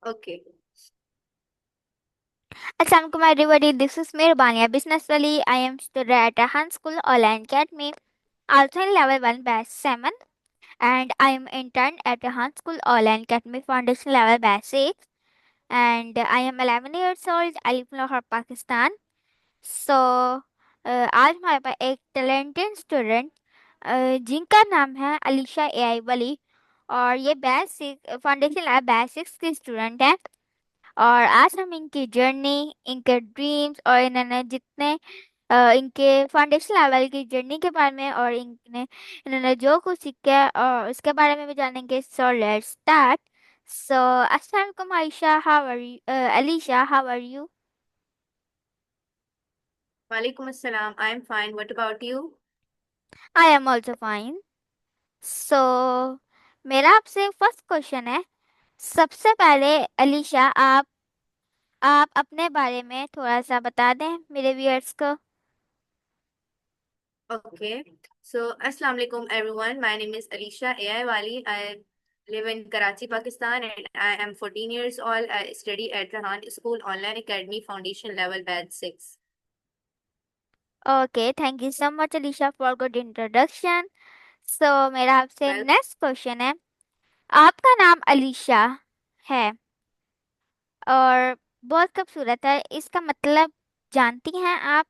Okay. Assalamualaikum everybody, this is Mirbania Business Valley. I am student at Rahan School Online Academy, also in level 1 batch 7, and I am intern at Rahan School Online Academy Foundation level batch 6, and I am 11 years old. I live in Lahore, Pakistan. So आज हमारे पास एक talented student जिनका नाम है Alisha AI वली, और ये batch 6 foundation level batch 6 की student है। और आज हम इनकी जर्नी, इनके ड्रीम्स और इन्होंने जितने इनके फाउंडेशन लेवल की जर्नी के बारे में और इन्होंने जो कुछ सीखा है और उसके बारे में भी जानेंगे। So let's start. सो अस्सलाम वालेकुम Ayesha, how are you? Alisha, how are you? Walaikum assalam. I'm fine. What about you? I am also fine. So मेरा आपसे फर्स्ट क्वेश्चन है। सबसे पहले अलीशा, आप अपने बारे में थोड़ा सा बता दें मेरे व्यूअर्स को। Okay. So, Assalamu alaikum everyone. My name is Alisha AI Wali. I live in Karachi, Pakistan, and I am 14 years old. I study at Rahan School Online Academy Foundation Level Batch 6. Okay, thank you so much Alisha for good introduction. So मेरा आपसे Well, next question है। आपका नाम अलीशा है और बहुत खूबसूरत है, इसका मतलब जानती हैं आप?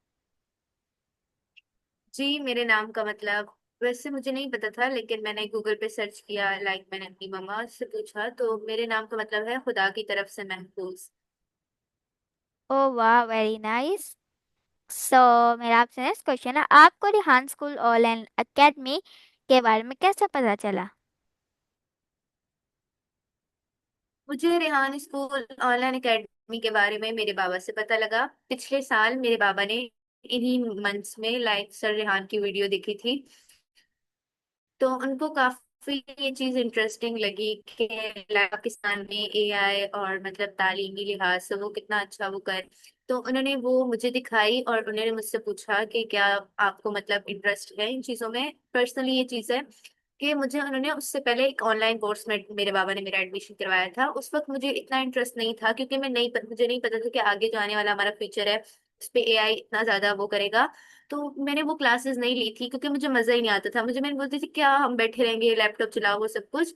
जी, मेरे नाम का मतलब वैसे मुझे नहीं पता था, लेकिन मैंने गूगल पे सर्च किया। मैंने अपनी मम्मा से पूछा, तो मेरे नाम का मतलब है खुदा की तरफ से महफूज। ओ वाह, वेरी नाइस। सो मेरा आपसे नेक्स्ट क्वेश्चन है। आपको रिहान स्कूल ऑनलाइन एकेडमी के बारे में कैसे पता चला? मुझे रेहान स्कूल ऑनलाइन एकेडमी के बारे में मेरे बाबा से पता लगा। पिछले साल मेरे बाबा ने इन्हीं मंथ्स में सर रेहान की वीडियो देखी थी, तो उनको काफी ये चीज इंटरेस्टिंग लगी कि पाकिस्तान में एआई और मतलब तालीमी लिहाज से वो कितना अच्छा वो कर। तो उन्होंने वो मुझे दिखाई और उन्होंने मुझसे पूछा कि क्या आपको मतलब इंटरेस्ट है इन चीजों में। पर्सनली ये चीज है कि मुझे उन्होंने उससे पहले एक ऑनलाइन कोर्स में मेरे बाबा ने मेरा एडमिशन करवाया था। उस वक्त मुझे इतना इंटरेस्ट नहीं था, क्योंकि मुझे नहीं पता था कि आगे जो आने वाला हमारा फ्यूचर है उस पे एआई इतना ज्यादा वो करेगा। तो मैंने वो क्लासेस नहीं ली थी, क्योंकि मुझे मजा ही नहीं आता था। मैंने बोलती थी क्या हम बैठे रहेंगे लैपटॉप चलाओ वो सब कुछ।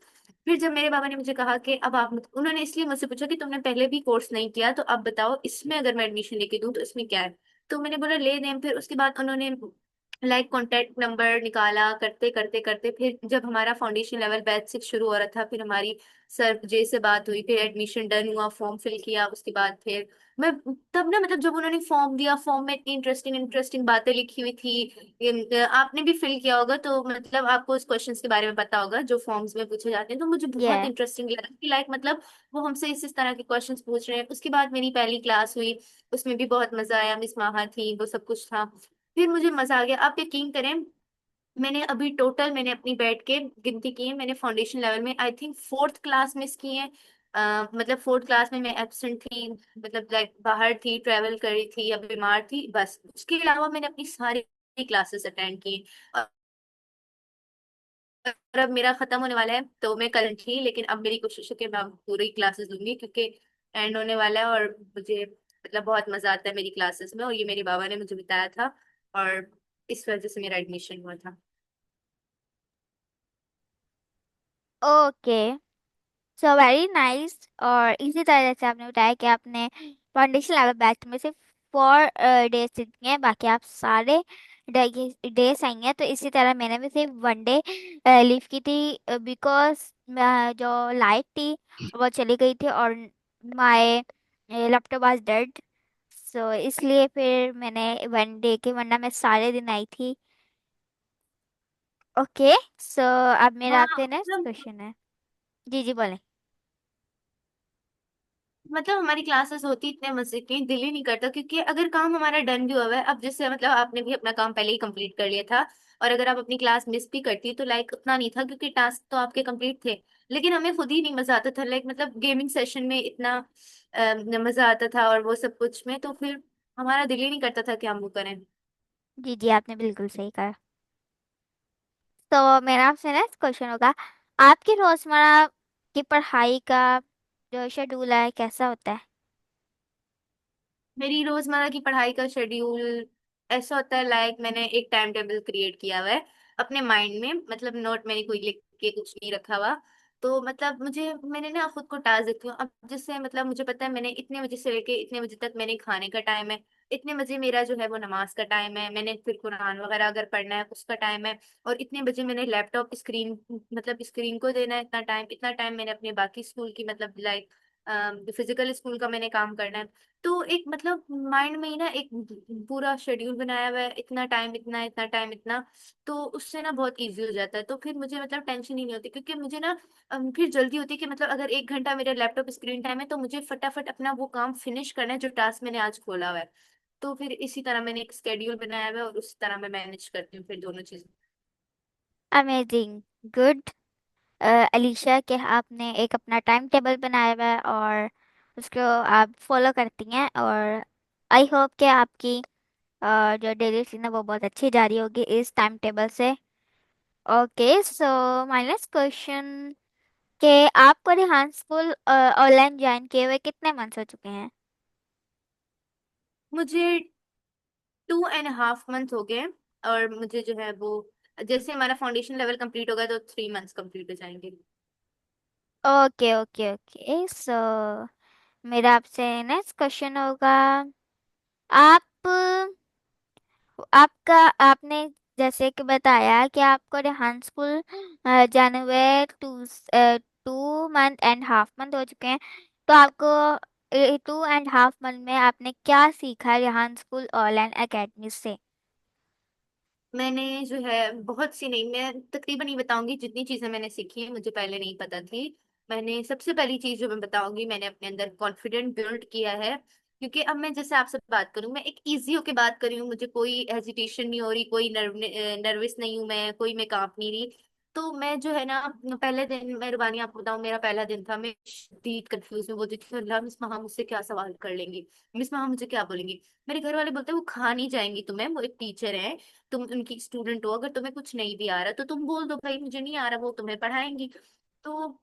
फिर जब मेरे बाबा ने मुझे कहा कि अब आप उन्होंने इसलिए मुझसे पूछा कि तुमने पहले भी कोर्स नहीं किया, तो अब बताओ इसमें अगर मैं एडमिशन लेके दूं तो इसमें क्या है। तो मैंने बोला ले दें। फिर उसके बाद उन्होंने कॉन्टेक्ट नंबर निकाला, करते करते करते फिर जब हमारा फाउंडेशन लेवल बैच 6 शुरू हो रहा था, फिर हमारी सर जे से बात हुई, फिर एडमिशन डन हुआ, फॉर्म फिल किया। उसके बाद फिर मैं तब ना मतलब जब उन्होंने फॉर्म दिया, फॉर्म में इतनी इंटरेस्टिंग इंटरेस्टिंग बातें लिखी हुई थी। आपने भी फिल किया होगा, तो मतलब आपको उस क्वेश्चंस के बारे में पता होगा जो फॉर्म्स में पूछे जाते हैं। तो मुझे बहुत यस। इंटरेस्टिंग लगा कि मतलब वो हमसे इस तरह के क्वेश्चंस पूछ रहे हैं। उसके बाद मेरी पहली क्लास हुई, उसमें भी बहुत मजा आया। मिस माहा थी, वो सब कुछ था। फिर मुझे मजा आ गया। आप यकीन करें, मैंने अपनी बैठ के गिनती की है। मैंने फाउंडेशन लेवल में I think fourth class miss की है। मतलब फोर्थ क्लास में मैं एब्सेंट थी, मतलब लाइक बाहर थी, ट्रेवल कर रही थी या बीमार थी, बस उसके अलावा मैंने अपनी सारी क्लासेस अटेंड की। और अब मेरा खत्म होने वाला है, तो मैं कल थी, लेकिन अब मेरी कोशिश है कि मैं अब पूरी क्लासेस लूंगी, क्योंकि एंड होने वाला है। और मुझे मतलब बहुत मजा आता है मेरी क्लासेस में, और ये मेरे बाबा ने मुझे बताया था, और इस वजह से मेरा एडमिशन हुआ था। Okay, so very nice. और इसी तरह से आपने बताया कि आपने फाउंडेशन लेवल बैच में सिर्फ 4 डेज सीखी हैं, बाकी आप सारे डेज आई हैं। तो इसी तरह मैंने भी सिर्फ 1 डे लीव की थी, बिकॉज जो लाइट थी वो चली गई थी और माय लैपटॉप वाज डेड। सो इसलिए फिर मैंने 1 डे के, वरना मैं सारे दिन आई थी। ओके, सो अब मेरा हाँ, आपसे नेक्स्ट क्वेश्चन है। जी जी बोलें। मतलब हमारी क्लासेस होती इतने मजे की, दिल ही नहीं करता, क्योंकि अगर काम हमारा डन भी हुआ है, अब जैसे मतलब आपने भी अपना काम पहले ही कंप्लीट कर लिया था, और अगर आप अपनी क्लास मिस भी करती तो उतना नहीं था, क्योंकि टास्क तो आपके कंप्लीट थे। लेकिन हमें खुद ही नहीं मजा आता था। मतलब गेमिंग सेशन में इतना मजा आता था, और वो सब कुछ में तो फिर हमारा दिल ही नहीं करता था कि हम वो करें। जी जी, आपने बिल्कुल सही कहा। तो मेरा आपसे नेक्स्ट क्वेश्चन होगा। आपकी रोजमर्रा की पढ़ाई का जो शेड्यूल है कैसा होता है? मेरी रोजमर्रा की पढ़ाई का शेड्यूल ऐसा होता है, लाइक मैंने एक टाइम टेबल क्रिएट किया हुआ है अपने माइंड में, मतलब नोट मैंने कोई लिख के कुछ नहीं रखा हुआ। तो मतलब मैंने ना खुद को टास्क देती हूँ अब, जिससे मतलब मुझे पता है मैंने इतने बजे से लेके इतने बजे तक मैंने खाने का टाइम है, इतने बजे मेरा जो है वो नमाज का टाइम है, मैंने फिर कुरान वगैरह अगर पढ़ना है उसका टाइम है, और इतने बजे मैंने लैपटॉप स्क्रीन मतलब स्क्रीन को देना है इतना टाइम मैंने अपने बाकी स्कूल की मतलब लाइक फिजिकल स्कूल का मैंने काम करना है। तो एक मतलब माइंड में ही ना एक पूरा शेड्यूल बनाया हुआ है, इतना टाइम इतना इतना टाइम इतना। तो उससे ना बहुत इजी हो जाता है, तो फिर मुझे मतलब टेंशन ही नहीं होती, क्योंकि मुझे ना फिर जल्दी होती है कि मतलब अगर 1 घंटा मेरा लैपटॉप स्क्रीन टाइम है तो मुझे फटाफट अपना वो काम फिनिश करना है जो टास्क मैंने आज खोला हुआ है। तो फिर इसी तरह मैंने एक स्केड्यूल बनाया हुआ है और उसी तरह मैं मैनेज करती हूँ फिर दोनों चीजें। Amazing, good. अलीशा, के आपने एक अपना टाइम टेबल बनाया हुआ है और उसको आप फॉलो करती हैं, और आई होप कि आपकी जो डेली रूटीन है वो बहुत अच्छी जा रही होगी इस टाइम टेबल से। Okay, so my next question, के आपको रिहान स्कूल ऑनलाइन ज्वाइन किए हुए कितने मंथ्स हो चुके हैं? मुझे 2.5 मंथ हो गए, और मुझे जो है वो जैसे हमारा फाउंडेशन लेवल कंप्लीट होगा तो 3 मंथ्स कंप्लीट हो जाएंगे। ओके ओके ओके, सो मेरा आपसे नेक्स्ट क्वेश्चन होगा, आप आपका आपने जैसे कि बताया कि आपको रेहान स्कूल जाने हुए 2.5 मंथ हो चुके हैं, तो आपको 2.5 मंथ में आपने क्या सीखा रेहान स्कूल ऑनलाइन एकेडमी से? मैंने जो है बहुत सी नहीं, मैं तकरीबन नहीं बताऊंगी, जितनी चीजें मैंने सीखी है मुझे पहले नहीं पता थी। मैंने सबसे पहली चीज जो मैं बताऊंगी, मैंने अपने अंदर कॉन्फिडेंट बिल्ड किया है, क्योंकि अब मैं जैसे आपसे बात करूं मैं एक इजी होके बात कर रही हूँ, मुझे कोई हेजिटेशन नहीं हो रही, कोई नर्वस नहीं हूं मैं, कोई मैं कांप नहीं रही। तो मैं जो है ना पहले दिन, मैं रुबानी आपको बताऊं, मेरा पहला दिन था, मैं शदीद कंफ्यूज में बोलती थी, अल्लाह मिस महा मुझसे क्या सवाल कर लेंगी, मिस महा मुझे क्या बोलेंगी। मेरे घर वाले बोलते हैं वो खा नहीं जाएंगी तुम्हें, वो एक टीचर है, तुम उनकी स्टूडेंट हो, अगर तुम्हें कुछ नहीं भी आ रहा तो तुम बोल दो भाई मुझे नहीं आ रहा, वो तुम्हें पढ़ाएंगी। तो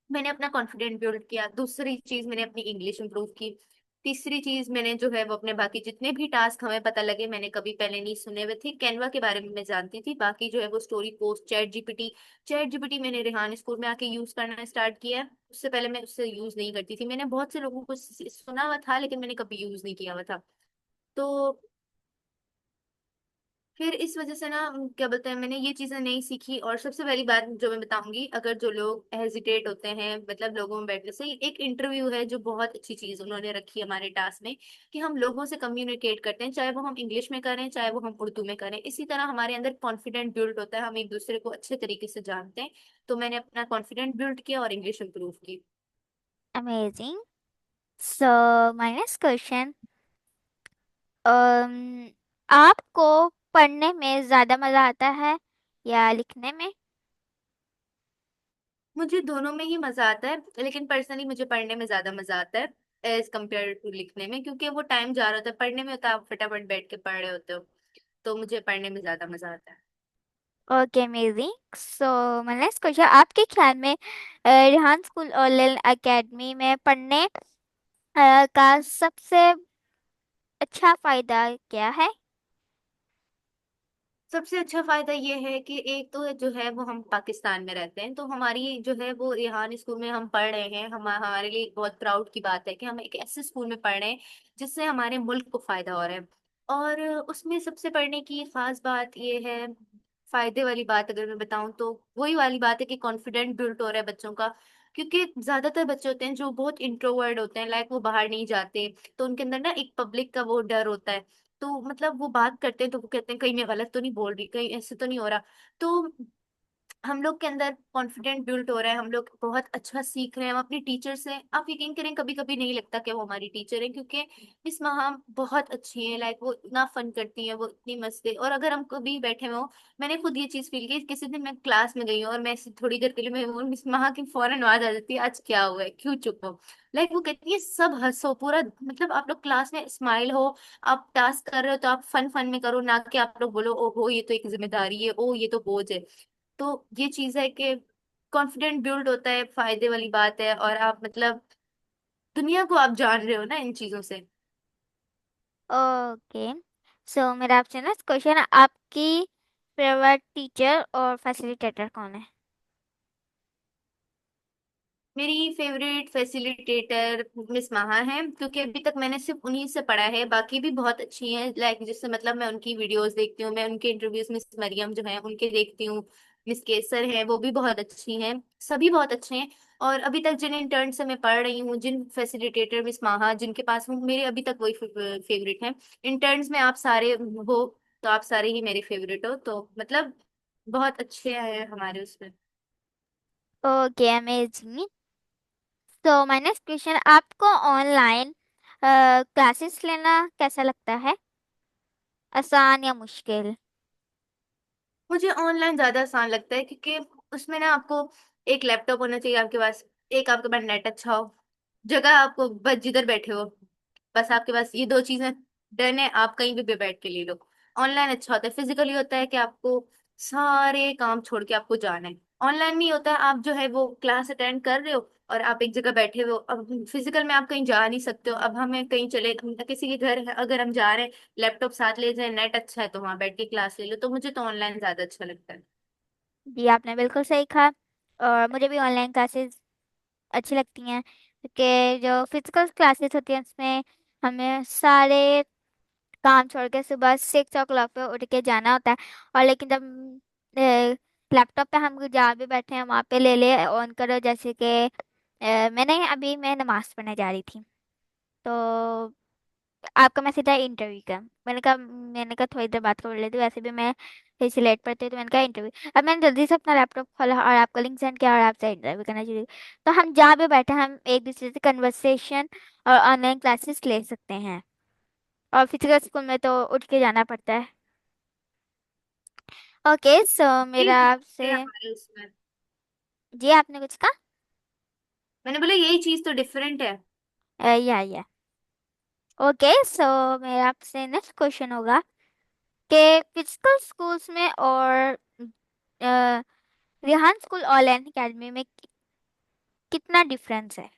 मैंने अपना कॉन्फिडेंस बिल्ड किया। दूसरी चीज मैंने अपनी इंग्लिश इंप्रूव की। तीसरी चीज मैंने जो है वो अपने बाकी जितने भी टास्क हमें पता लगे, मैंने कभी पहले नहीं सुने हुए थे, कैनवा के बारे में मैं जानती थी, बाकी जो है वो स्टोरी पोस्ट, चैट जीपीटी मैंने रेहान स्कूल में आके यूज करना स्टार्ट किया है। उससे पहले मैं उससे यूज नहीं करती थी, मैंने बहुत से लोगों को सुना हुआ था लेकिन मैंने कभी यूज नहीं किया हुआ था। तो फिर इस वजह से ना क्या बोलते हैं, मैंने ये चीजें नहीं सीखी। और सबसे पहली बात जो मैं बताऊंगी, अगर जो लोग हेजिटेट होते हैं मतलब लोगों में बैठने से, एक इंटरव्यू है जो बहुत अच्छी चीज उन्होंने रखी है हमारे टास्क में, कि हम लोगों से कम्युनिकेट करते हैं, चाहे वो हम इंग्लिश में करें चाहे वो हम उर्दू में करें, इसी तरह हमारे अंदर कॉन्फिडेंट बिल्ड होता है, हम एक दूसरे को अच्छे तरीके से जानते हैं। तो मैंने अपना कॉन्फिडेंट बिल्ड किया और इंग्लिश इंप्रूव की। Amazing. So my next question, आपको पढ़ने में ज्यादा मजा आता है या लिखने में? मुझे दोनों में ही मजा आता है, लेकिन पर्सनली मुझे पढ़ने में ज्यादा मजा आता है एज कम्पेयर टू लिखने में, क्योंकि वो टाइम जा रहा होता है, पढ़ने में होता है आप फटाफट बैठ के पढ़ रहे होते हो। तो मुझे पढ़ने में ज्यादा मजा आता है। Okay, amazing. So my next question, आपके ख्याल में रेहान स्कूल ऑनलाइन एकेडमी में पढ़ने का सबसे अच्छा फायदा क्या है? सबसे अच्छा फायदा ये है कि एक तो जो है वो हम पाकिस्तान में रहते हैं, तो हमारी जो है वो रेहान स्कूल में हम पढ़ रहे हैं, हमारे लिए एक बहुत प्राउड की बात है कि हम एक ऐसे स्कूल में पढ़ रहे हैं जिससे हमारे मुल्क को फायदा हो रहा है। और उसमें सबसे पढ़ने की खास बात ये है, फायदे वाली बात अगर मैं बताऊं तो वही वाली बात है कि कॉन्फिडेंट बिल्ड हो रहा है बच्चों का। क्योंकि ज्यादातर बच्चे होते हैं जो बहुत इंट्रोवर्ड होते हैं, लाइक वो बाहर नहीं जाते, तो उनके अंदर ना एक पब्लिक का वो डर होता है। तो मतलब वो बात करते हैं तो वो कहते हैं कहीं मैं गलत तो नहीं बोल रही, कहीं ऐसे तो नहीं हो रहा। तो हम लोग के अंदर कॉन्फिडेंट बिल्ड हो रहा है, हम लोग बहुत अच्छा सीख रहे हैं, हम अपनी टीचर से, आप यकीन करें कभी कभी नहीं लगता कि वो हमारी टीचर है, क्योंकि मिस महा बहुत अच्छी है, लाइक वो इतना फन करती है, वो इतनी मस्त है। और अगर हम कभी बैठे हुए हो, मैंने खुद ये चीज फील की, किसी दिन मैं क्लास में गई हूँ और मैं ऐसे थोड़ी देर के लिए मैं हूँ, मिस महा की फौरन आवाज आ जाती है, आज क्या हुआ है, क्यों चुप हो। लाइक वो कहती है सब हंसो पूरा, मतलब आप लोग क्लास में स्माइल हो, आप टास्क कर रहे हो तो आप फन फन में करो, ना कि आप लोग बोलो ओहो ये तो एक जिम्मेदारी है, ओ ये तो बोझ है। तो ये चीज है कि कॉन्फिडेंट बिल्ड होता है, फायदे वाली बात है। और आप मतलब दुनिया को आप जान रहे हो ना इन चीजों से। ओके, सो मेरा आपसे नेक्स्ट क्वेश्चन, आपकी फेवरेट टीचर और फैसिलिटेटर कौन है? मेरी फेवरेट फैसिलिटेटर मिस महा है, क्योंकि अभी तक मैंने सिर्फ उन्हीं से पढ़ा है। बाकी भी बहुत अच्छी हैं, लाइक जिससे मतलब मैं उनकी वीडियोस देखती हूँ, मैं उनके इंटरव्यूज, मिस मरियम जो है उनके देखती हूँ। मिस केसर है, वो भी बहुत अच्छी हैं, सभी बहुत अच्छे हैं। और अभी तक जिन इंटर्न से मैं पढ़ रही हूँ, जिन फैसिलिटेटर मिस माहा जिनके पास हूँ, मेरे अभी तक वही फेवरेट हैं। इंटर्न्स में आप सारे हो, तो आप सारे ही मेरे फेवरेट हो, तो मतलब बहुत अच्छे हैं हमारे उसमें। Okay, amazing. तो माय नेक्स्ट क्वेश्चन, आपको ऑनलाइन क्लासेस लेना कैसा लगता है? आसान या मुश्किल? मुझे ऑनलाइन ज्यादा आसान लगता है, क्योंकि उसमें ना आपको एक लैपटॉप होना चाहिए आपके पास, एक आपके पास नेट अच्छा हो, जगह आपको बस जिधर बैठे हो, बस आपके पास ये दो चीजें, डन है, आप कहीं भी बैठ के ले लो। ऑनलाइन अच्छा होता है, फिजिकली होता है कि आपको सारे काम छोड़ के आपको जाना है। ऑनलाइन नहीं होता है, आप जो है वो क्लास अटेंड कर रहे हो और आप एक जगह बैठे हुए हो। अब फिजिकल में आप कहीं जा नहीं सकते हो। अब हमें कहीं चले, किसी के घर है, अगर हम जा रहे हैं, लैपटॉप साथ ले जाए, नेट अच्छा है तो वहां बैठ के क्लास ले लो। तो मुझे तो ऑनलाइन ज्यादा अच्छा लगता है। जी, आपने बिल्कुल सही कहा। और मुझे भी ऑनलाइन क्लासेस अच्छी लगती हैं, क्योंकि जो फिजिकल क्लासेस होती हैं उसमें हमें सारे काम छोड़ के सुबह 6 o'clock पे उठ के जाना होता है। और लेकिन जब लैपटॉप पे हम जहाँ भी बैठे हैं वहाँ पे ले ले ऑन करो, जैसे कि मैं नमाज पढ़ने जा रही थी, तो आपका मैं सीधा इंटरव्यू का, मैंने कहा थोड़ी देर बात कर लेती हूँ, वैसे भी मैं फिर से लेट पड़ती हूँ, तो मैंने कहा इंटरव्यू। अब मैंने जल्दी से अपना लैपटॉप खोला और आपको लिंक सेंड किया और आपसे इंटरव्यू करना शुरू किया। तो हम जहाँ भी बैठे हैं हम एक दूसरे से कन्वर्सेशन और ऑनलाइन क्लासेस ले सकते हैं। और फिजिकल स्कूल में तो उठ के जाना पड़ता है। ओके, सो यही मेरा चीज़ आपसे, है हमारे उसमें। जी आपने कुछ कहा? मैंने बोला यही चीज तो डिफरेंट है। या ओके, सो मेरा आपसे नेक्स्ट क्वेश्चन होगा कि फिजिकल स्कूल्स में और रिहान स्कूल ऑनलाइन एकेडमी में कितना डिफरेंस है?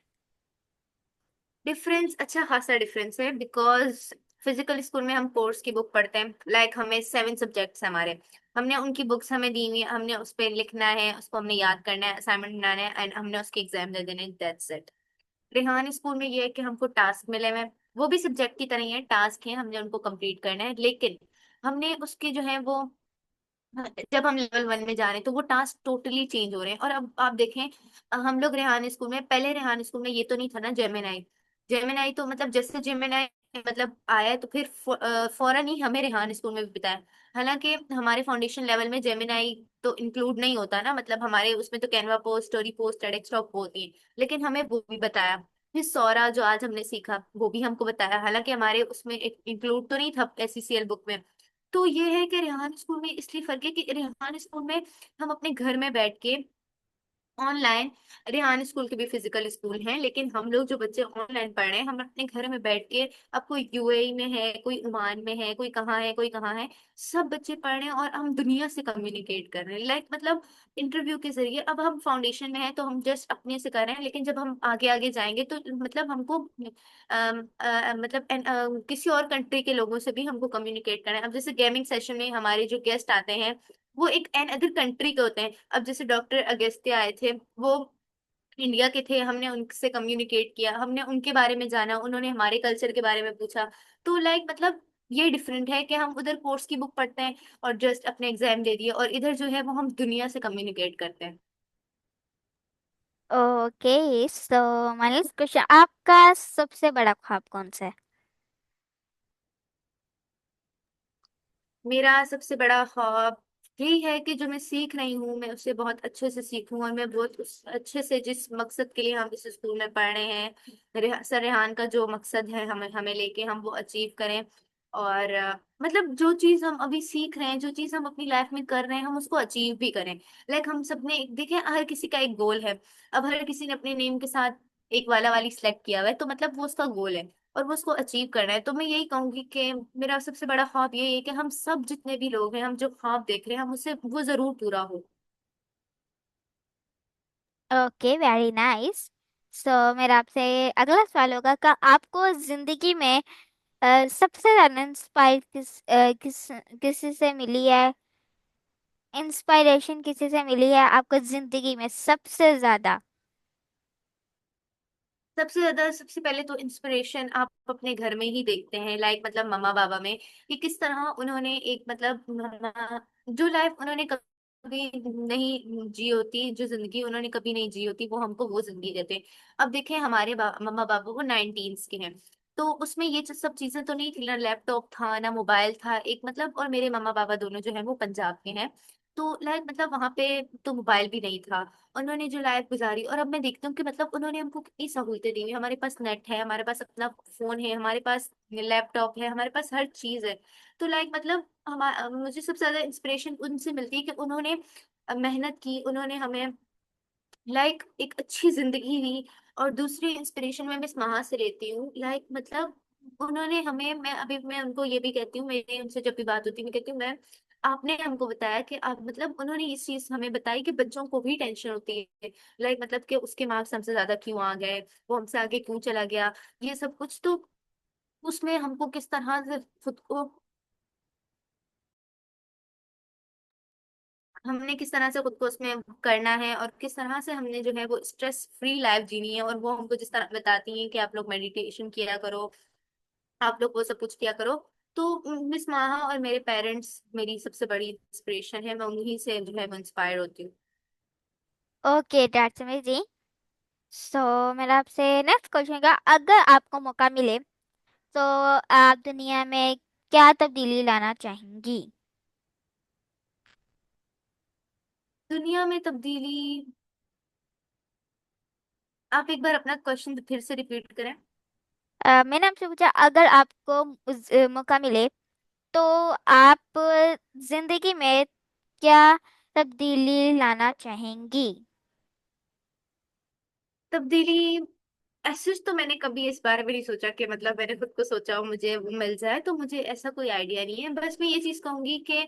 डिफरेंस अच्छा खासा डिफरेंस है, बिकॉज फिजिकल स्कूल में हम कोर्स की बुक पढ़ते हैं, लाइक हमें 7 सब्जेक्ट्स हैं हमारे, हमने उनकी बुक्स हमें दी हुई है, हमने उस पर लिखना है, उसको हमने याद करना है, असाइनमेंट बनाना है, एंड हमने उसके एग्जाम दे देने, दैट्स इट। रेहान स्कूल में ये है कि हमको टास्क मिले हुए हैं, वो भी सब्जेक्ट की तरह ही है, टास्क है, हमने उनको कंप्लीट करना है, लेकिन हमने उसके जो है वो, जब हम लेवल 1 में जा रहे हैं तो वो टास्क टोटली चेंज हो रहे हैं। और अब आप देखें, हम लोग रेहान स्कूल में, पहले रेहान स्कूल में ये तो नहीं था ना जेमिनाई। जेमिनाई तो मतलब जैसे जेमिनाई मतलब आया है, तो फिर फौरन ही हमें रेहान स्कूल में भी बताया। हालांकि हमारे फाउंडेशन लेवल में जेमिनाई तो इंक्लूड नहीं होता ना, मतलब हमारे उसमें तो Canva post, story post, एडेक्स top होती है, लेकिन हमें वो भी बताया। फिर सौरा जो आज हमने सीखा वो भी हमको बताया, हालांकि हमारे उसमें इंक्लूड तो नहीं था एससीसीएल बुक में। तो ये है कि रेहान स्कूल में इसलिए फर्क है कि रेहान स्कूल में हम अपने घर में बैठ के ऑनलाइन, रेहान स्कूल के भी फिजिकल स्कूल हैं, लेकिन हम लोग जो बच्चे ऑनलाइन पढ़ रहे हैं, हम अपने घर में बैठ के, अब कोई यूएई में है, कोई ओमान में है, कोई कहाँ है, कोई कहाँ है, सब बच्चे पढ़ रहे हैं और हम दुनिया से कम्युनिकेट कर रहे हैं, लाइक मतलब इंटरव्यू के जरिए। अब हम फाउंडेशन में हैं तो हम जस्ट अपने से कर रहे हैं, लेकिन जब हम आगे आगे जाएंगे तो मतलब हमको मतलब किसी और कंट्री के लोगों से भी हमको कम्युनिकेट करना है। अब जैसे गेमिंग सेशन में हमारे जो गेस्ट आते हैं वो एक एन अदर कंट्री के होते हैं। अब जैसे डॉक्टर अगस्त्य आए थे, वो इंडिया के थे, हमने उनसे कम्युनिकेट किया, हमने उनके बारे में जाना, उन्होंने हमारे कल्चर के बारे में पूछा। तो लाइक मतलब ये डिफरेंट है कि हम उधर कोर्स की बुक पढ़ते हैं और जस्ट अपने एग्जाम दे दिए, और इधर जो है वो हम दुनिया से कम्युनिकेट करते हैं। Okay, so my next question, आपका सबसे बड़ा ख्वाब कौन सा है? मेरा सबसे बड़ा ख्वाब यही है कि जो मैं सीख रही हूँ मैं उसे बहुत अच्छे से सीखूं, और मैं बहुत उस अच्छे से, जिस मकसद के लिए हम इस स्कूल में पढ़ रहे हैं, सर रेहान का जो मकसद है हमें हमें लेके हम वो अचीव करें। और मतलब जो चीज हम अभी सीख रहे हैं, जो चीज हम अपनी लाइफ में कर रहे हैं, हम उसको अचीव भी करें। लाइक हम सबने देखें, हर किसी का एक गोल है। अब हर किसी ने अपने नेम के साथ एक वाला वाली सिलेक्ट किया हुआ है, तो मतलब वो उसका गोल है और वो उसको अचीव करना है। तो मैं यही कहूंगी कि मेरा सबसे बड़ा ख्वाब यही है कि हम सब जितने भी लोग हैं, हम जो ख्वाब देख रहे हैं, हम उससे वो जरूर पूरा हो। Okay, very nice. सो मेरा आपसे अगला सवाल होगा कि आपको जिंदगी में सबसे ज्यादा इंस्पायर किसी से मिली है? इंस्पायरेशन किसी से मिली है आपको जिंदगी में सबसे ज्यादा? सबसे ज्यादा, सबसे पहले तो इंस्पिरेशन आप अपने घर में ही देखते हैं, लाइक मतलब मम्मा पापा में, कि किस तरह उन्होंने एक मतलब जो लाइफ उन्होंने कभी नहीं जी होती, जो जिंदगी उन्होंने कभी नहीं जी होती, वो हमको वो जिंदगी देते हैं। अब देखें, हमारे मम्मा पापा वो 19s के हैं, तो उसमें ये सब चीजें तो नहीं थी ना, लैपटॉप था ना मोबाइल था एक मतलब, और मेरे मम्मा पापा दोनों जो है वो पंजाब के हैं। तो लाइक मतलब वहां पे तो मोबाइल भी नहीं था। उन्होंने जो लाइफ गुजारी, और अब मैं देखती हूँ कि मतलब उन्होंने हमको कितनी सहूलतें दी हुई, हमारे पास नेट है, हमारे पास अपना फोन है, हमारे पास लैपटॉप है, हमारे पास हर चीज है। तो लाइक मतलब मुझे सबसे ज्यादा इंस्पिरेशन उनसे मिलती है कि उन्होंने मेहनत की, उन्होंने हमें लाइक एक अच्छी जिंदगी दी। और दूसरी इंस्पिरेशन मैं मिस महा से लेती हूँ, लाइक मतलब उन्होंने हमें, मैं उनको ये भी कहती हूँ, मेरी उनसे जब भी बात होती है मैं कहती हूँ, मैं आपने हमको बताया कि आप मतलब उन्होंने इस चीज हमें बताई कि बच्चों को भी टेंशन होती है, लाइक मतलब कि उसके मार्क्स हमसे ज्यादा क्यों आ गए, वो हमसे आगे क्यों चला गया, ये सब कुछ। तो उसमें हमको किस तरह से खुद को, हमने किस तरह से खुद को उसमें करना है, और किस तरह से हमने जो है वो स्ट्रेस फ्री लाइफ जीनी है। और वो हमको जिस तरह बताती हैं कि आप लोग मेडिटेशन किया करो, आप लोग वो सब कुछ किया करो। तो मिस माहा और मेरे पेरेंट्स मेरी सबसे बड़ी इंस्पिरेशन है, मैं उन्हीं से जो है वो इंस्पायर होती हूँ। Okay, that's amazing. सो मेरा आपसे नेक्स्ट क्वेश्चन का, अगर आपको मौका मिले तो आप दुनिया में क्या तब्दीली लाना चाहेंगी? दुनिया में तब्दीली, आप एक बार अपना क्वेश्चन फिर से रिपीट करें। मैंने आपसे पूछा, अगर आपको मौका मिले तो आप जिंदगी में क्या तब्दीली लाना चाहेंगी? तब्दीली, ऐसे तो मैंने कभी इस बारे में नहीं सोचा कि मतलब मैंने खुद को सोचा हो मुझे वो मिल जाए, तो मुझे ऐसा कोई आइडिया नहीं है। बस मैं ये चीज कहूंगी कि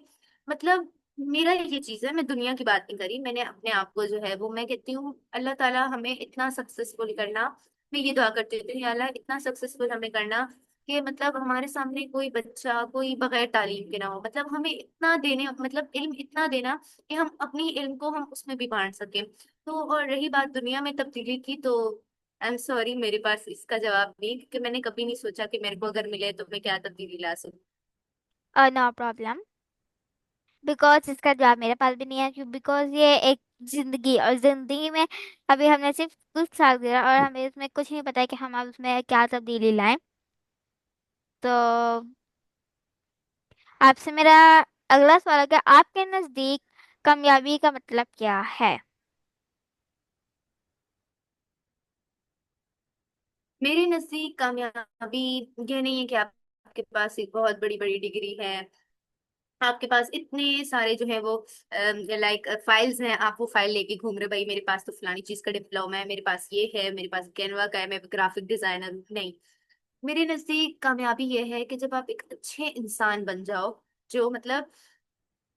मतलब मेरा ये चीज है, मैं दुनिया की बात नहीं करी, मैंने अपने आप को जो है वो मैं कहती हूँ अल्लाह ताला हमें इतना सक्सेसफुल करना, मैं ये दुआ करती हूँ या अल्लाह इतना सक्सेसफुल हमें करना कि मतलब हमारे सामने कोई बच्चा कोई बगैर तालीम के ना हो, मतलब हमें इतना देने, मतलब इल्म इतना देना कि हम अपनी इल्म को हम उसमें भी बांट सकें। तो और रही बात दुनिया में तब्दीली की, तो आई एम सॉरी, मेरे पास इसका जवाब नहीं, क्योंकि मैंने कभी नहीं सोचा कि मेरे को अगर मिले तो मैं क्या तब्दीली ला सकूं। नो प्रॉब्लम, बिकॉज इसका जवाब मेरे पास भी नहीं है, क्यों? बिकॉज ये एक जिंदगी, और जिंदगी में अभी हमने सिर्फ कुछ साल गुजरा और हमें उसमें कुछ नहीं पता है कि हम अब उसमें क्या तब्दीली लाएं। तो आपसे मेरा अगला सवाल है कि आपके नजदीक कामयाबी का मतलब क्या है? मेरे नजदीक कामयाबी ये नहीं है कि आपके पास एक बहुत बड़ी बड़ी डिग्री है, आपके पास इतने सारे जो है वो लाइक फाइल्स हैं, आप वो फाइल लेके घूम रहे, भाई मेरे पास तो फलानी चीज का डिप्लोमा है, मेरे पास ये है, मेरे पास कैनवा का है, मैं ग्राफिक डिजाइनर हूँ। नहीं, मेरे नजदीक कामयाबी ये है कि जब आप एक अच्छे इंसान बन जाओ, जो मतलब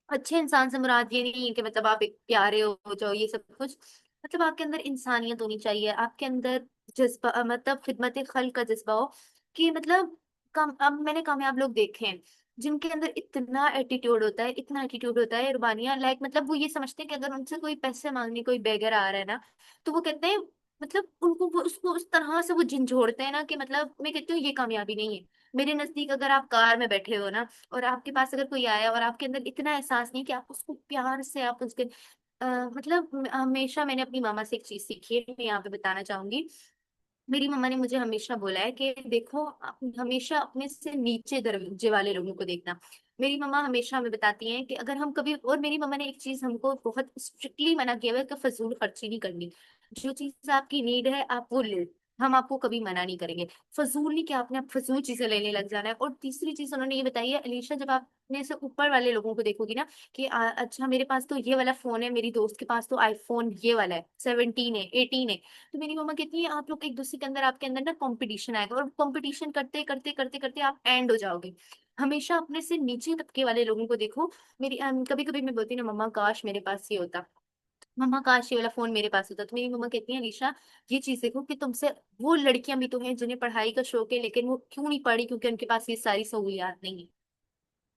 अच्छे इंसान से मुराद ये नहीं है कि मतलब आप एक प्यारे हो जाओ ये सब कुछ, मतलब आपके अंदर इंसानियत होनी चाहिए, आपके अंदर जज्बा, मतलब खिदमत खल्क का जज्बा हो। कि मतलब अब मैंने कामयाब लोग देखे हैं जिनके अंदर इतना एटीट्यूड होता है, इतना एटीट्यूड होता है रुबानिया, लाइक मतलब वो ये समझते हैं कि अगर उनसे कोई पैसे मांगने कोई बेगर आ रहा है ना, तो वो कहते हैं, मतलब उनको वो उसको उस तरह से वो झिंझोड़ते हैं ना, कि मतलब मैं कहती हूँ ये कामयाबी नहीं है। मेरे नजदीक अगर आप कार में बैठे हो ना, और आपके पास अगर कोई आया और आपके अंदर इतना एहसास नहीं कि आप उसको प्यार से आप उसके मतलब हमेशा मैंने अपनी मामा से एक चीज सीखी है, मैं यहाँ पे बताना चाहूंगी। मेरी मम्मा ने मुझे हमेशा बोला है कि देखो, आप हमेशा अपने से नीचे दर्जे वाले लोगों को देखना। मेरी मम्मा हमेशा हमें बताती हैं कि अगर हम कभी, और मेरी मम्मा ने एक चीज हमको बहुत स्ट्रिक्टली मना किया हुआ है कि फजूल खर्ची नहीं करनी, जो चीज आपकी नीड है आप वो ले, हम आपको कभी मना नहीं करेंगे। फजूल नहीं, क्या आपने आप फजूल चीजें लेने लग जाना है। और तीसरी चीज उन्होंने ये बताई है, अलीशा, जब आप अपने से ऊपर वाले लोगों को देखोगी ना, कि अच्छा मेरे पास तो ये वाला फोन है, मेरी दोस्त के पास तो आईफोन ये वाला है, 17 है, 18 है, तो मेरी मम्मा कहती है आप लोग एक दूसरे के अंदर, आपके अंदर ना कंपटीशन आएगा, और कंपटीशन करते करते करते करते आप एंड हो जाओगे। हमेशा अपने से नीचे तबके वाले लोगों को देखो। मेरी कभी कभी मैं बोलती हूँ ना, मम्मा काश मेरे पास ये होता, मम्मा काश ये वाला फोन मेरे पास होता। तो मेरी मम्मा कहती है, अलीशा ये चीज देखो कि तुमसे वो लड़कियां भी तो हैं जिन्हें पढ़ाई का शौक है, लेकिन वो क्यों नहीं पढ़ी, क्योंकि उनके पास ये सारी सहूलियात नहीं है।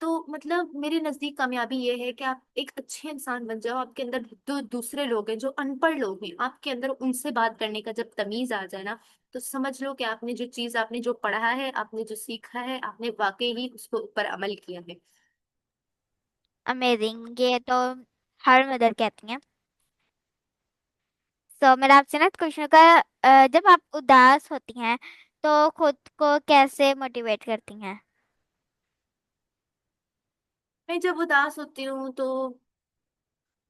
तो मतलब मेरे नजदीक कामयाबी ये है कि आप एक अच्छे इंसान बन जाओ। आपके अंदर जो दूसरे लोग हैं, जो अनपढ़ लोग हैं, आपके अंदर उनसे बात करने का जब तमीज आ जाए ना, तो समझ लो कि आपने जो चीज, आपने जो पढ़ा है, आपने जो सीखा है, आपने वाकई ही उसको ऊपर अमल किया है। अमेजिंग, ये तो हर मदर कहती हैं। तो मेरा आपसे ना क्वेश्चन का, जब आप उदास होती हैं तो खुद को कैसे मोटिवेट करती हैं? मैं जब उदास होती हूँ तो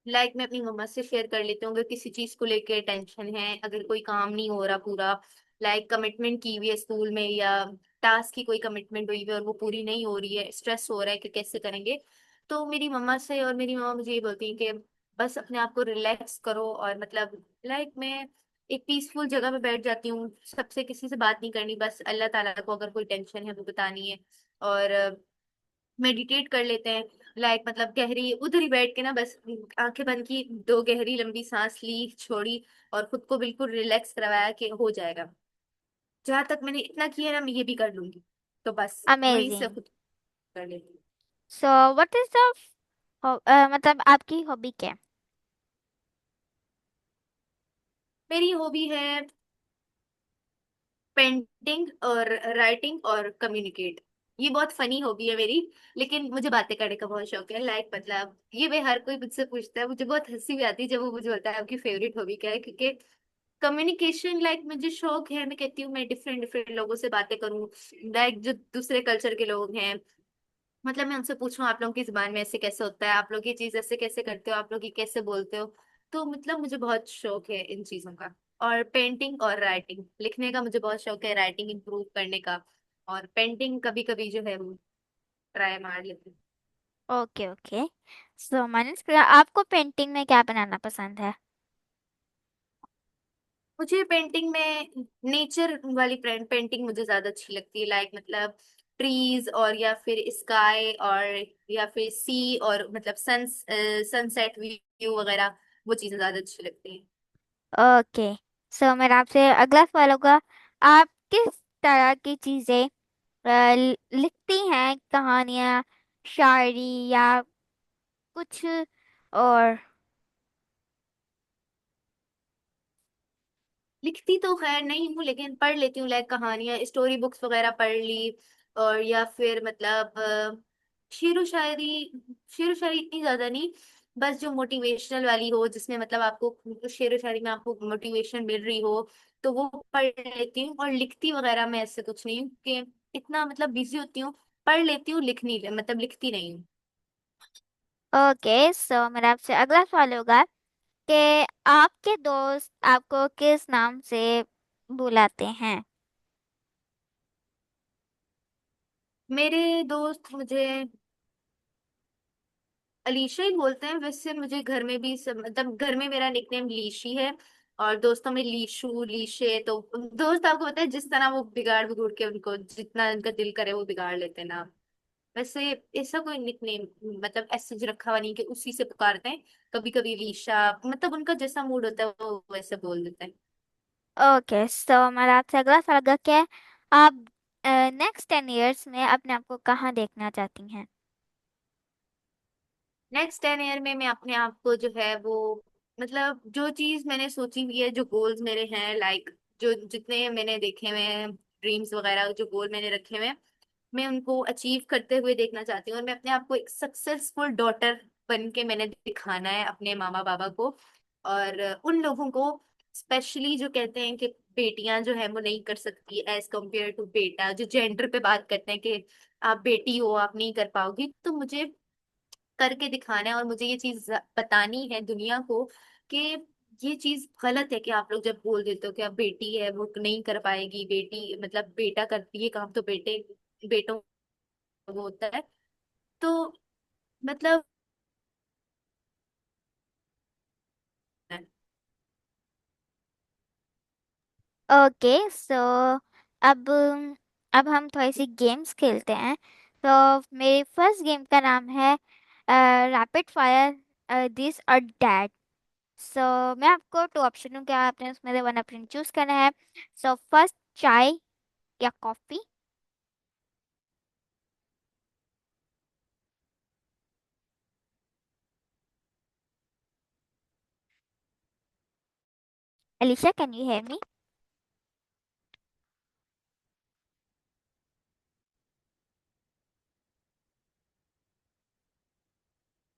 मैं अपनी मम्मा से शेयर कर लेती हूँ, अगर किसी चीज को लेके टेंशन है, अगर कोई काम नहीं हो रहा पूरा, कमिटमेंट की हुई है स्कूल में, या टास्क की कोई कमिटमेंट हुई है और वो पूरी नहीं हो रही है, स्ट्रेस हो रहा है कि कैसे करेंगे, तो मेरी मम्मा से, और मेरी मम्मा मुझे ये बोलती है कि बस अपने आप को रिलैक्स करो, और मैं एक पीसफुल जगह पे बैठ जाती हूँ, सबसे किसी से बात नहीं करनी, बस अल्लाह ताला को अगर कोई टेंशन है वो बतानी है, और मेडिटेट कर लेते हैं। गहरी उधर ही बैठ के ना, बस आंखें बंद की, दो गहरी लंबी सांस ली, छोड़ी, और खुद को बिल्कुल रिलैक्स करवाया कि हो जाएगा। जहां तक मैंने इतना किया ना, मैं ये भी कर लूंगी। तो बस वहीं से अमेजिंग। खुद कर लेती हूँ। सो व्हाट इज द, मतलब आपकी हॉबी क्या है? मेरी हॉबी है पेंटिंग और राइटिंग और कम्युनिकेट। ये बहुत फनी हॉबी है मेरी, लेकिन मुझे बातें करने का बहुत शौक है। ये मैं, हर कोई मुझसे पूछता है, मुझे बहुत हंसी भी आती है जब वो मुझे बोलता है आपकी फेवरेट हॉबी क्या है, क्योंकि कम्युनिकेशन, मुझे शौक है, मैं कहती हूँ मैं डिफरेंट डिफरेंट लोगों से बातें करूँ, जो दूसरे कल्चर के लोग हैं, मैं उनसे पूछूं आप लोगों की जुबान में ऐसे कैसे होता है, आप लोग ये चीज ऐसे कैसे करते हो, आप लोग ये कैसे बोलते हो। तो मुझे बहुत शौक है इन चीजों का। और पेंटिंग और राइटिंग, लिखने का मुझे बहुत शौक है, राइटिंग इंप्रूव करने का। और पेंटिंग कभी कभी जो है वो ट्राई मार लेती हूँ। Okay okay. सो मैंने आपको पेंटिंग में क्या बनाना पसंद है? मुझे पेंटिंग में नेचर वाली पेंटिंग मुझे ज्यादा अच्छी लगती है, ट्रीज, और या फिर स्काई, और या फिर सी, और सनसेट व्यू वगैरह, वो चीजें ज्यादा अच्छी लगती हैं। ओके। सो मेरा आपसे अगला सवाल होगा, आप किस तरह की चीजें लिखती हैं, कहानियाँ, शायरी या कुछ और? लिखती तो खैर नहीं हूँ, लेकिन पढ़ लेती हूँ, कहानियां, स्टोरी बुक्स वगैरह पढ़ ली, और या फिर शेरो शायरी। शेरो शायरी इतनी ज्यादा नहीं, बस जो मोटिवेशनल वाली हो, जिसमें आपको शेरो शायरी में आपको मोटिवेशन मिल रही हो, तो वो पढ़ लेती हूँ। और लिखती वगैरह मैं ऐसे कुछ नहीं हूँ कि इतना बिजी होती हूँ। पढ़ लेती हूँ, लिख नहीं लिखती नहीं हूँ। ओके। सो मेरा आपसे अगला सवाल होगा कि आपके दोस्त आपको किस नाम से बुलाते हैं? मेरे दोस्त मुझे अलीशा ही बोलते हैं। वैसे मुझे घर में भी घर में मेरा निकनेम लीशी है, और दोस्तों में लीशू, लीशे। तो दोस्त आपको पता है, जिस तरह वो बिगाड़ बिगुड़ के, उनको जितना उनका दिल करे वो बिगाड़ लेते हैं ना। वैसे ऐसा कोई निकनेम ऐसे जो रखा हुआ नहीं कि उसी से पुकारते हैं। कभी कभी लीशा, उनका जैसा मूड होता है वो वैसे बोल देते हैं। ओके। सो मेरा आपसे अगला सवाल होगा कि आप नेक्स्ट 10 years में अपने आप को कहाँ देखना चाहती हैं? नेक्स्ट 10 ईयर में मैं अपने आप को जो है वो, जो चीज मैंने सोची हुई है, जो गोल्स मेरे हैं, जो जितने मैंने देखे हुए हैं ड्रीम्स वगैरह, जो गोल मैंने रखे हुए हैं, मैं उनको अचीव करते हुए देखना चाहती हूँ। और मैं अपने आप को एक सक्सेसफुल डॉटर बन के मैंने दिखाना है अपने मामा बाबा को, और उन लोगों को, स्पेशली जो कहते हैं कि बेटियां जो है वो नहीं कर सकती एज कम्पेयर टू बेटा, जो जेंडर पे बात करते हैं कि आप बेटी हो, आप नहीं कर पाओगी, तो मुझे करके दिखाना है। और मुझे ये चीज बतानी है दुनिया को कि ये चीज गलत है, कि आप लोग जब बोल देते हो कि अब बेटी है वो नहीं कर पाएगी, बेटी बेटा करती है काम, तो बेटों को वो होता है। तो मतलब ओके। सो अब अब हम थोड़ी सी गेम्स खेलते हैं। तो मेरी फर्स्ट गेम का नाम है रैपिड फायर दिस और डैट। सो मैं आपको टू ऑप्शन दूंगी, आपने उसमें से वन ऑप्शन चूज करना है। सो फर्स्ट, चाय या coffee. Alicia, can you hear me?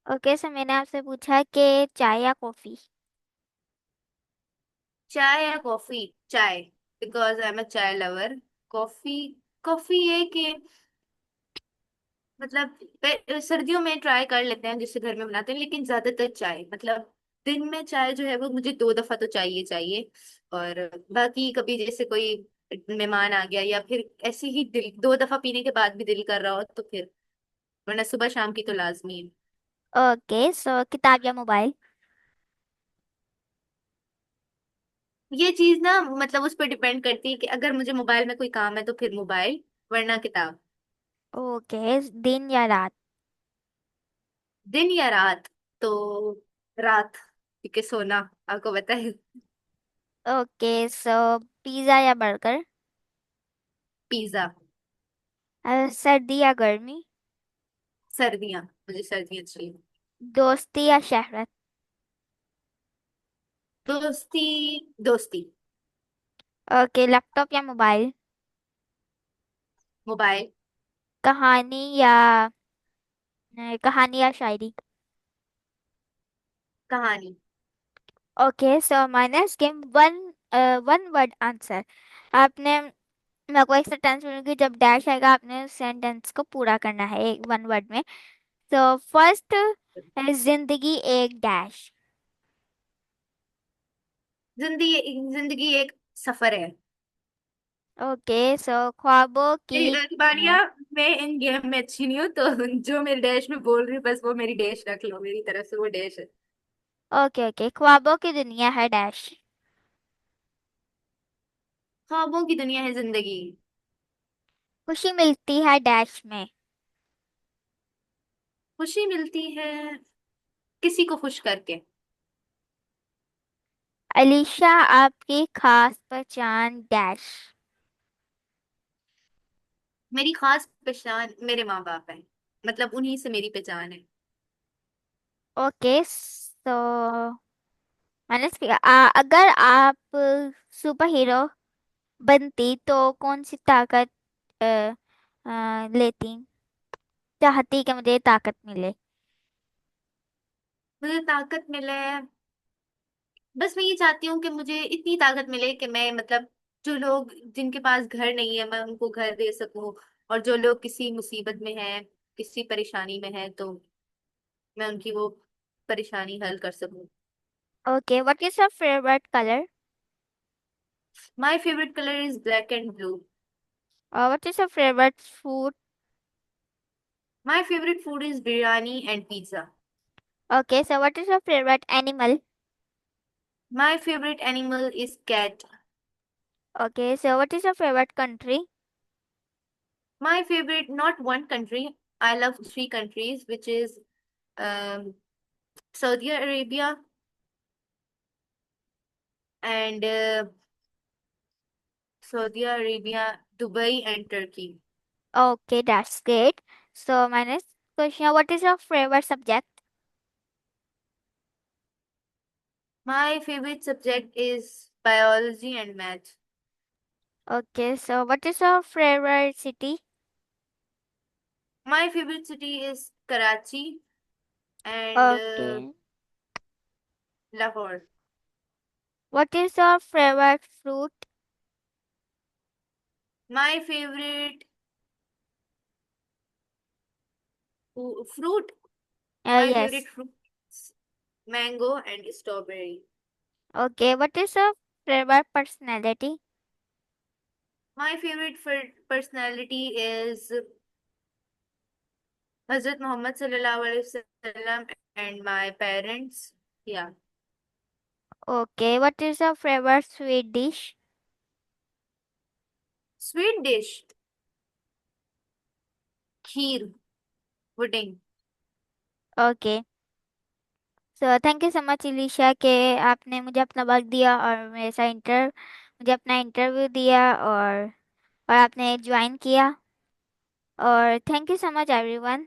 Okay, so मैंने आपसे पूछा कि चाय या कॉफी। चाय या कॉफी? चाय, बिकॉज आई एम अ चाय लवर। कॉफी, कॉफी ये कि मतलब सर्दियों में ट्राई कर लेते हैं जिससे घर में बनाते हैं, लेकिन ज्यादातर चाय मतलब दिन में चाय जो है वो मुझे 2 दफा तो चाहिए चाहिए। और बाकी कभी जैसे कोई मेहमान आ गया या फिर ऐसे ही दिल 2 दफा पीने के बाद भी दिल कर रहा हो तो फिर, वरना सुबह शाम की तो लाजमी है। ओके, सो किताब या मोबाइल। ये चीज ना मतलब उस पर डिपेंड करती है कि अगर मुझे मोबाइल में कोई काम है तो फिर मोबाइल, वरना किताब। ओके, दिन या रात। दिन या रात? तो रात, क्योंकि सोना आपको पता है। ओके, सो पिज्जा या बर्गर। पिज्जा। सर्दी या गर्मी। सर्दियाँ, मुझे सर्दियाँ अच्छी लगती दोस्ती या शहरत। हैं। दोस्ती, दोस्ती। ओके, लैपटॉप या मोबाइल। मोबाइल। कहानी या कहानी या शायरी। कहानी। Okay, so my next game, one one word answer. आपने, मैं आपको एक सेंटेंस बोलूंगी, जब डैश आएगा आपने उस सेंटेंस को पूरा करना है एक वन वर्ड में। तो फर्स्ट है जिंदगी एक डैश। जिंदगी, जिंदगी एक सफर है। ओके, सो ख्वाबों की बानिया, दुनिया। मैं इन गेम में अच्छी नहीं हूँ तो जो मेरे डैश में बोल रही हूँ बस वो मेरी डैश रख लो, मेरी तरफ से वो डैश है। ओके ओके, ख्वाबों की दुनिया है डैश। ख्वाबों की दुनिया है जिंदगी। खुशी मिलती है डैश में। खुशी मिलती है किसी को खुश करके। अलीशा, आपकी खास पहचान डैश। मेरी खास पहचान मेरे माँ बाप है, मतलब उन्हीं से मेरी पहचान है। ओके, सो मैंने अगर आप सुपर हीरो बनती तो कौन सी ताकत अ, लेती, चाहती कि मुझे ताकत मिले। मुझे ताकत मिले, बस मैं ये चाहती हूँ कि मुझे इतनी ताकत मिले कि मैं मतलब जो लोग जिनके पास घर नहीं है मैं उनको घर दे सकूं, और जो लोग किसी मुसीबत में हैं, किसी परेशानी में है, तो मैं उनकी वो परेशानी हल कर सकूं। Okay, what is your favourite colour. My favourite colour is black and blue. What is your favourite food. My favourite food is biryani and pizza. Okay, so what is your favourite animal. My favourite animal is cat. Okay, so what is your favourite country. My favourite, not one country, I love 3 countries which is um, Saudi Arabia and Saudi Arabia, Dubai and Turkey. Okay, that's great. So my next question, what is your favourite subject. My favorite subject is biology and math. Okay, so what is your favourite city. My favorite city is Karachi and okay, Lahore. What is your favourite fruit. My favorite fruit, my yes. favorite fruit is mango and strawberry. Okay, what is your favourite personality. My favorite personality is Hazrat Muhammad sallallahu alaihi wasallam and my parents. Yeah. Okay, what is your favourite sweet dish. Sweet dish, kheer, pudding. Okay, thank you so much Alisha के आपने मुझे अपना वक्त दिया और मुझे अपना interview दिया, और आपने ज्वाइन किया। और thank you so much everyone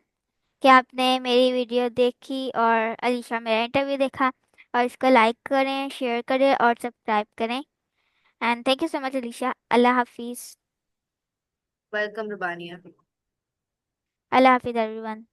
कि आपने मेरी वीडियो देखी और अलीशा मेरा इंटरव्यू देखा। और इसको लाइक करें, शेयर करें और सब्सक्राइब करें। And thank you so much Alisha. अल्लाह हाफिज़। वेलकम रुबानिया। अल्लाह हाफिज़ एवरीवन।